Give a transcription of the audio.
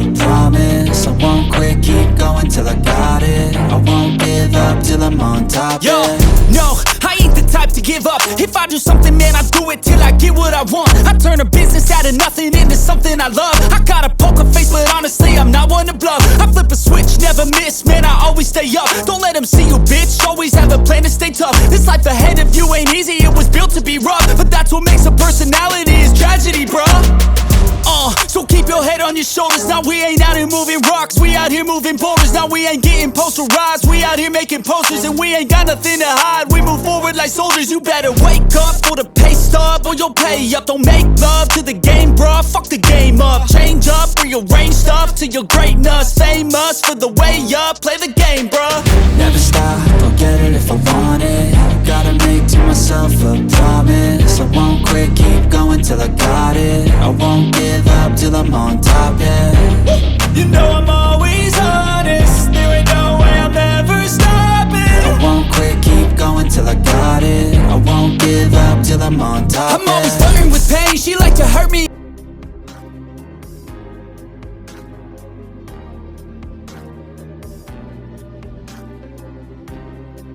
a promise. I won't quit, keep going till I got it. I won't give up till I'm on top. Yo, yeah. no, I ain't the type to give up. If I do something, man, I do it till I get what I want. I turn a business out of nothing into something I love. I got a poker face, but honestly, I'm not one to bluff. I flip a switch, never miss, man, I always stay up. Don't let them see you, bitch, always have a plan to stay tough. This life ahead of you ain't easy, it was built to be rough. But that's what makes a personality, is tragedy, bruh. So keep your head on your shoulders. Now we ain't out here moving rocks, we out here moving boulders. Now we ain't getting posterized, we out here making posters. And we ain't got nothing to hide, we move forward like soldiers. You better wake up for the pay stub, or you'll pay up. Don't make love to the game, bruh, fuck the game up. Change up, rearrange stuff to your greatness. Famous for the way up, play the game, bruh. Never stop, I'll get it if I want it. Gotta make to myself a promise. I won't quit, keep going till I got it. I won't give up till I'm on top.